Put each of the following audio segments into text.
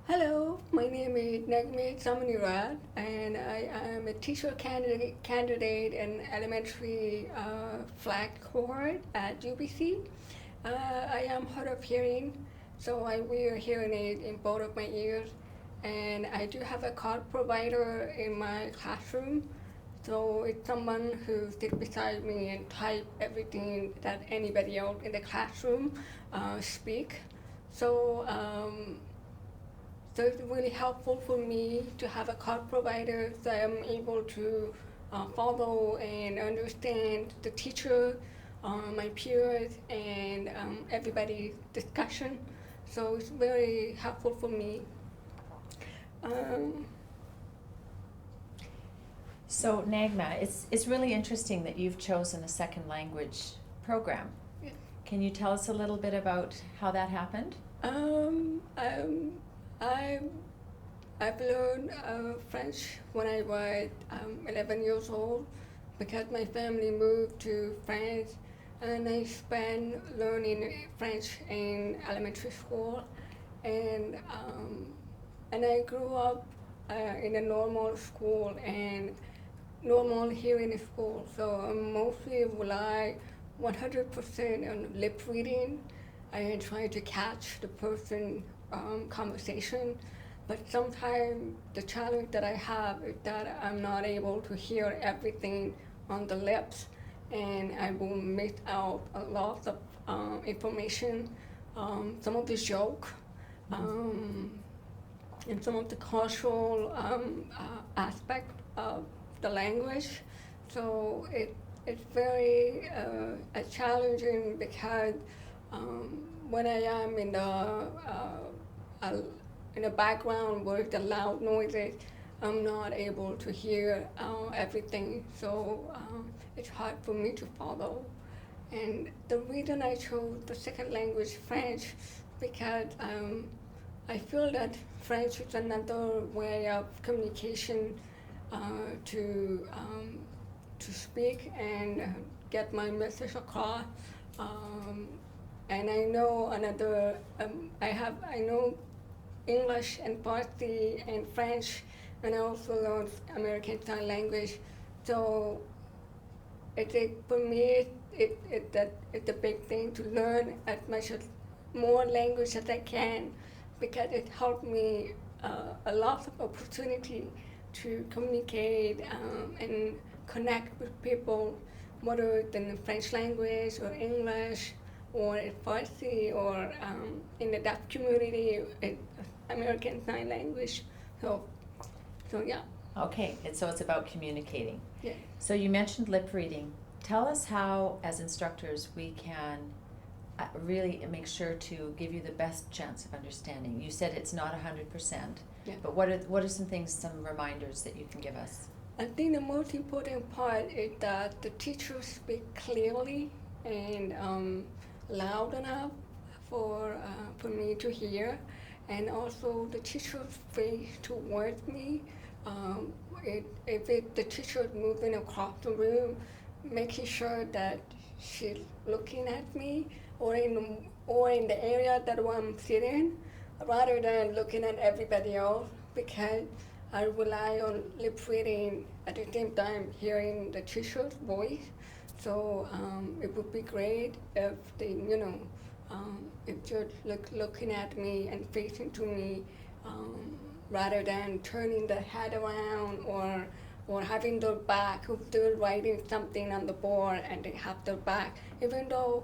Hello, my name is Nagmeh Samenirad, and I am a teacher candidate in elementary flag cohort at UBC. I am hard of hearing, so I wear hearing aid in both of my ears, and I do have a card provider in my classroom. So it's someone who sits beside me and type everything that anybody else in the classroom speak. So so it's really helpful for me to have a card provider so I'm able to follow and understand the teacher, my peers, and everybody's discussion. So it's very helpful for me. Um, So Nagmeh, it's really interesting that you've chosen a second language program. yeah. Can you tell us a little bit about how that happened? um, um, I, I've learned French when I was 11 years old because my family moved to France and I spent learning French in elementary school and I grew up in a normal school and normal here in school. So I mostly rely 100% on lip reading. I try to catch the person conversation, but sometimes the challenge that I have is that I'm not able to hear everything on the lips, and I will miss out a lot of information, some of the joke, um, and some of the cultural aspect of the language. So it's very challenging because when I am uh, in the background with the loud noises, I'm not able to hear everything. So it's hard for me to follow. And the reason I chose the second language French because I feel that French is another way of communication uh, to to speak and get my message across. Um, and I know another. I know English and Farsi and French, and I also learned American Sign Language. So for me, it's a big thing to learn as much as more language as I can because it helped me a lot of opportunity to communicate and connect with people, whether it's in the French language or English or in Farsi or in the deaf community, American Sign Language. So, so yeah. Okay, so it's about communicating. Yeah. So you mentioned lip reading. Tell us how, as instructors, we can really make sure to give you the best chance of understanding. You said it's not 100%, Yeah. but what are some things, some reminders that you can give us? I think the most important part is that the teachers speak clearly and loud enough for me to hear, and also the teacher's face towards me. Um, if the teacher is moving across the room, making sure that she's looking at me or in the area that I'm sitting, rather than looking at everybody else, because I rely on lip reading at the same time hearing the teacher's voice. So it would be great if they, if you're looking at me and facing to me, rather than turning the head around or having their back, if they're writing something on the board and they have their back, even though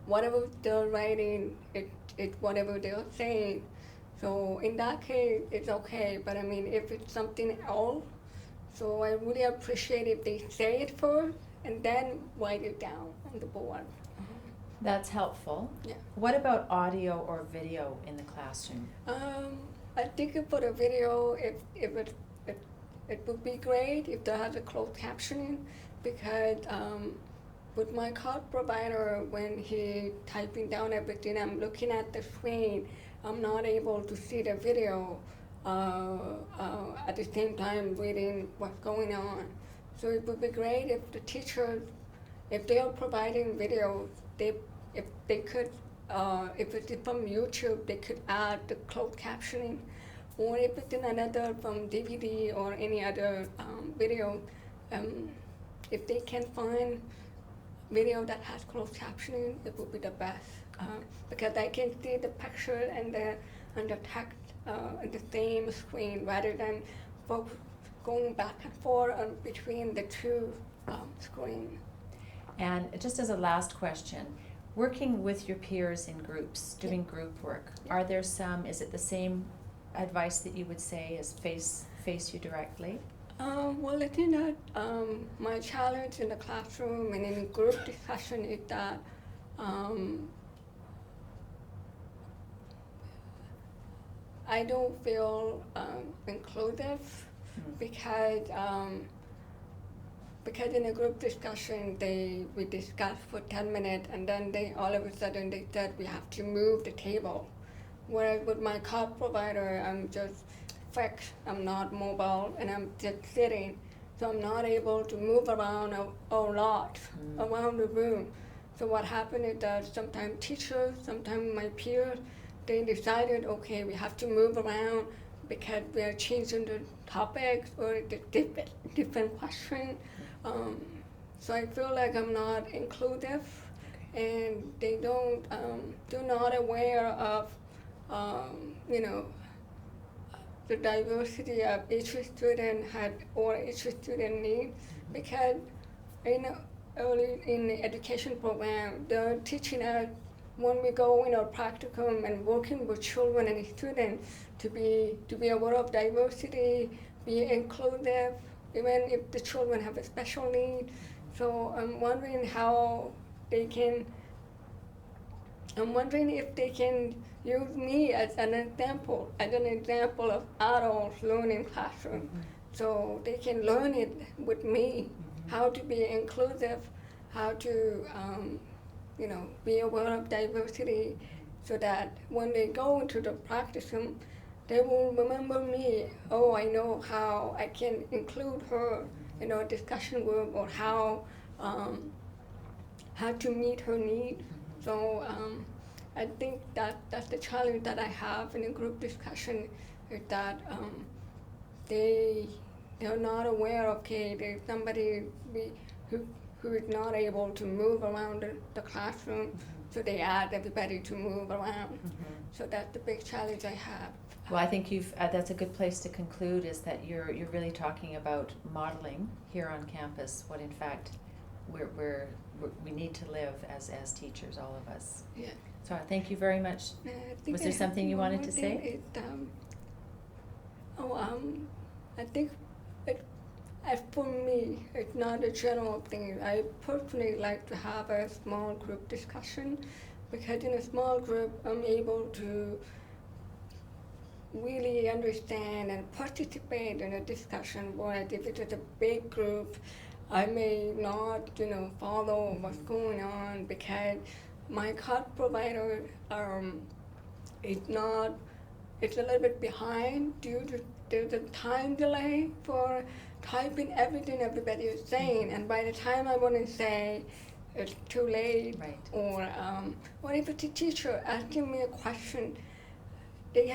whatever they're writing, it's whatever they're saying. So in that case, it's okay. But I mean, if it's something else, so I really appreciate if they say it first and then write it down on the board. That's helpful. Yeah. What about audio or video in the classroom? I think for the video, it would be great if there has a closed captioning because with my card provider, when he typing down everything, I'm looking at the screen. I'm not able to see the video at the same time reading what's going on. So it would be great if the teachers, if they are providing videos, if they could if it's from YouTube, they could add the closed captioning, or if it's in another from DVD or any other video, if they can find video that has closed captioning, it would be the best, because I can see the picture and the text on the same screen rather than folks going back and forth between the two screens. And just as a last question, working with your peers in groups, doing group work, are there some, is it the same advice that you would say as face you directly? Well, I think that my challenge in the classroom and in group discussion is that I don't feel inclusive because in a group discussion we discuss for 10 minutes and then they all of a sudden they said we have to move the table. Whereas with my card provider, I'm just fixed, I'm not mobile, and I'm just sitting, so I'm not able to move around a lot around the room. So what happened is that sometimes teachers, sometimes my peers, they decided, okay, we have to move around because we are changing the topics or the different question. So I feel like I'm not inclusive, and they they're not aware of, the diversity of each student or each student need, because early in the education program, they're teaching us when we go in our practicum and working with children and students to be aware of diversity, be inclusive, even if the children have a special need. So I'm wondering if they can use me as an example of adults learning classroom, so they can learn it with me, how to be inclusive, how to be aware of diversity, so that when they go into the practicum, they will remember me. Oh, I know how I can include her in our discussion group, or how to meet her need. So I think that's the challenge that I have in a group discussion, is that they're not aware, okay, there's somebody who is not able to move around the classroom, so they ask everybody to move around. So that's the big challenge I have. Well, I think that's a good place to conclude, is that you're really talking about modeling here on campus what in fact we need to live as teachers, all of us. Yeah. So thank you very much. Was there something you wanted to say? I think for me, it's not a general thing. I personally like to have a small group discussion, because in a small group, I'm able to really understand and participate in a discussion. Whereas if it is a big group, I may not, follow what's going on, because my card provider it's a little bit behind due to there's a time delay for typing everything everybody is saying, and by the time I want to say, it's too late. Right. Or if it's a teacher asking me a question, they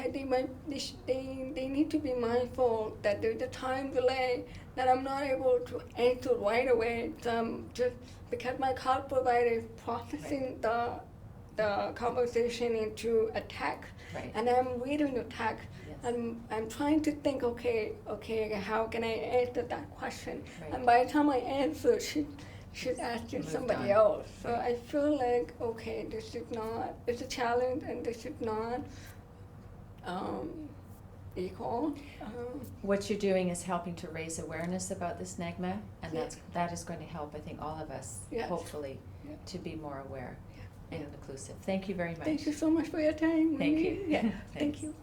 need to be mindful that there's a time delay, that I'm not able to answer right away. Just because my card provider is processing the conversation into a text, Right. and I'm reading the text. Yes. I'm trying to think, okay, how can I answer that question? Right. And by the time I answer, she's asking Moved somebody on. else. So I feel like, okay, it's a challenge, and this is not equal. What you're doing is helping to raise awareness about this Nagmeh, and Yeah. that is going to help, I think, all of us, Yes. hopefully, Yeah. to be more aware Yeah. and inclusive. Thank you very much. Thank you so much for your time. Thank you. Yeah, Thanks. thank you.